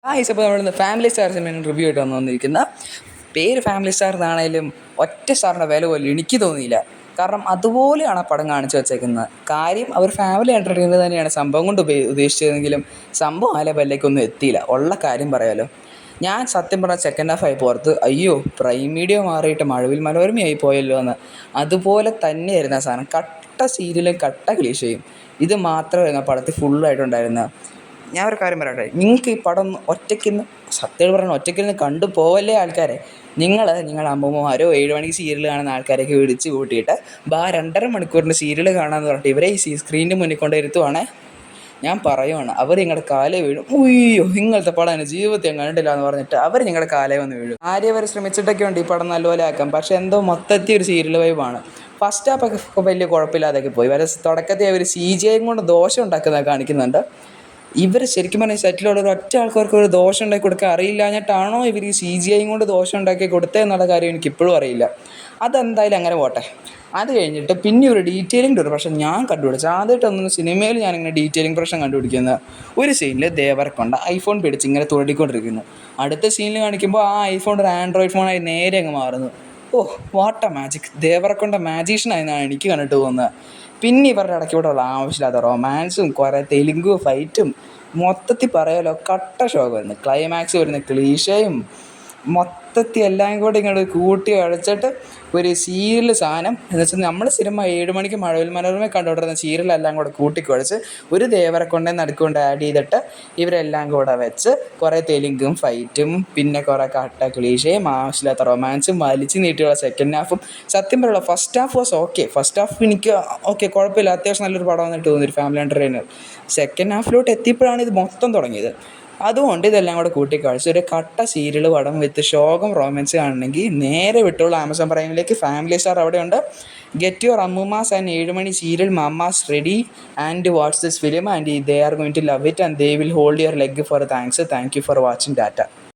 ഇപ്പോൾ നമ്മളിന്ന് family star cinema review ആയിട്ട് വന്നിരിക്കുന്ന പേര് ഫാമിലി സ്റ്റാർ എന്നാണേലും ഒറ്റ സ്റ്റാറിൻ്റെ വില പോലും എനിക്ക് തോന്നിയില്ല. കാരണം അതുപോലെയാണ് ആ പടം കാണിച്ചു വച്ചേക്കുന്നത്. കാര്യം അവർ ഫാമിലി എൻ്റർടൈൻമെൻറ്റ് തന്നെയാണ് സംഭവം കൊണ്ട് ഉദ്ദേശിച്ചതെങ്കിലും സംഭവം ആ ലെവലിലേക്കൊന്നും എത്തിയില്ല. ഉള്ള കാര്യം പറയാലോ. ഞാൻ സത്യം പറഞ്ഞ സെക്കൻഡ് ഹാഫ് ആയി പുറത്ത് അയ്യോ പ്രൈം വീഡിയോ മാറിയിട്ട് മഴവിൽ മനോരമയായി പോയല്ലോ എന്ന്. അതുപോലെ തന്നെയായിരുന്നു ആ സാധനം. കട്ട സീരിയലും കട്ട ക്ലീശയും. ഇത് മാത്രമായിരുന്നു ആ പടത്തിൽ ഫുള്ളായിട്ടുണ്ടായിരുന്നത്. ഞാൻ ഒരു കാര്യം പറയട്ടെ, നിങ്ങൾക്ക് ഈ പടം ഒറ്റയ്ക്കിന്ന് സത്യം പറഞ്ഞാൽ ഒറ്റയ്ക്കിരുന്ന് കണ്ടു പോവല്ലേ ആൾക്കാരെ. നിങ്ങളുടെ അമ്മൂമ്മമാരോ 7 മണിക്ക് സീരിയൽ കാണുന്ന ആൾക്കാരൊക്കെ വിളിച്ച് കൂട്ടിയിട്ട് 2.5 മണിക്കൂറിൻ്റെ സീരിയൽ കാണാമെന്ന് പറഞ്ഞിട്ട് ഇവരെ ഈ സ്ക്രീനിൻ്റെ മുന്നിൽ കൊണ്ട് ഇരുത്തുവാണേ. ഞാൻ പറയുവാണ്, അവർ നിങ്ങളുടെ കാലേ വീഴും. ഉയ്യോ ഇങ്ങനത്തെ പടം എൻ്റെ ജീവിതത്തിൽ ഞാൻ കണ്ടില്ല എന്ന് പറഞ്ഞിട്ട് അവർ നിങ്ങളുടെ കാലേ വന്ന് വീഴും. ആരും അവർ ശ്രമിച്ചിട്ടൊക്കെ ഉണ്ട് ഈ പടം നല്ലപോലെ ആക്കാം. പക്ഷേ എന്തോ മൊത്തത്തിൽ ഒരു സീരിയൽ വൈബാണ്. ഫസ്റ്റ് ഹാഫൊക്കെ വലിയ കുഴപ്പമില്ലാതൊക്കെ പോയി. വരെ തുടക്കത്തിൽ അവർ CGI കൊണ്ട് ദോഷം ഉണ്ടാക്കുന്നത് കാണിക്കുന്നുണ്ട്. ഇവർ ശരിക്കും പറഞ്ഞാൽ സെറ്റിലുള്ള ഒരു ഒറ്റ ആൾക്കാർക്ക് ഒരു ദോഷം ഉണ്ടാക്കി കൊടുക്കാൻ അറിയില്ലാഞ്ഞിട്ടാണോ ഇവർ ഈ CGI കൊണ്ട് ദോഷം ഉണ്ടാക്കി കൊടുത്തതെന്നുള്ള കാര്യം എനിക്കിപ്പോഴും അറിയില്ല. അതെന്തായാലും അങ്ങനെ പോട്ടെ. അത് കഴിഞ്ഞിട്ട് പിന്നെ ഒരു ഡീറ്റെയിലിംഗ് ഒരു പ്രശ്നം ഞാൻ കണ്ടുപിടിച്ചു. ആദ്യമായിട്ടൊന്നും സിനിമയിൽ ഞാനിങ്ങനെ ഡീറ്റെയിലിംഗ് പ്രശ്നം കണ്ടുപിടിക്കുന്നത്. ഒരു സീനിൽ ദേവരക്കൊണ്ട ഐഫോൺ പിടിച്ച് ഇങ്ങനെ തുഴടിക്കൊണ്ടിരിക്കുന്നു. അടുത്ത സീനിൽ കാണിക്കുമ്പോൾ ആ ഐഫോൺ ഒരു ആൻഡ്രോയിഡ് ഫോണായി നേരെ അങ്ങ് മാറുന്നു. What a magic. ദേവരക്കൊണ്ട മാജീഷ്യനായെന്നാണ് എനിക്ക് കണ്ടിട്ട് പോകുന്നത്. പിന്നെ ഇവരുടെ ഇടയ്ക്കൂടെയുള്ള ആവശ്യമില്ലാത്ത റൊമാൻസും കുറേ തെലുങ്ക് ഫൈറ്റും മൊത്തത്തിൽ പറയാലോ കട്ട ഷോക്കായിരുന്നു. ക്ലൈമാക്സ് വരുന്ന ക്ലീശയും മൊത്തത്തിൽ എല്ലാം കൂടി ഇങ്ങോട്ട് കൂട്ടി അടച്ചിട്ട് ഒരു സീരിയൽ സാധനം എന്ന് വെച്ചാൽ നമ്മൾ സിനിമ 7 മണിക്ക് മഴവിൽ മനോരമ കണ്ടുകൊണ്ടിരുന്ന സീരിയലെല്ലാം കൂടെ കൂട്ടിക്കുഴച്ച് ഒരു ദേവരെ കൊണ്ടേ നടുക്കൊണ്ട് ആഡ് ചെയ്തിട്ട് ഇവരെല്ലാം കൂടെ വെച്ച് കുറേ തെലുങ്കും ഫൈറ്റും പിന്നെ കുറേ കട്ട ക്ലീശയും ആവശ്യമില്ലാത്ത റൊമാൻസും വലിച്ചു നീട്ടിയുള്ള സെക്കൻഡ് ഹാഫും. സത്യം പറയുള്ളൂ first half was okay. First half എനിക്ക് ഓക്കെ കുഴപ്പമില്ല, അത്യാവശ്യം നല്ലൊരു പടം വന്നിട്ട് തോന്നി, ഒരു ഫാമിലി എൻ്റർടൈനർ. സെക്കൻഡ് ഹാഫിലോട്ട് എത്തിയപ്പോഴാണ് ഇത് മൊത്തം തുടങ്ങിയത്. അതുകൊണ്ട് ഇതെല്ലാം കൂടെ കൂട്ടിക്കാഴ്ച ഒരു കട്ട സീരിയൽ പടം വിത്ത് ശോകം റൊമാൻസ് കാണണമെങ്കിൽ നേരെ വിട്ടുള്ള ആമസോൺ പ്രൈമിലേക്ക് ഫാമിലി സ്റ്റാർ അവിടെയുണ്ട്. ഗെറ്റ് യുവർ അമ്മൂമാസ് ആൻഡ് 7 മണി serial mammas ready and watch this film and they are going to love it and they will hold your leg for thank you for watching Tata.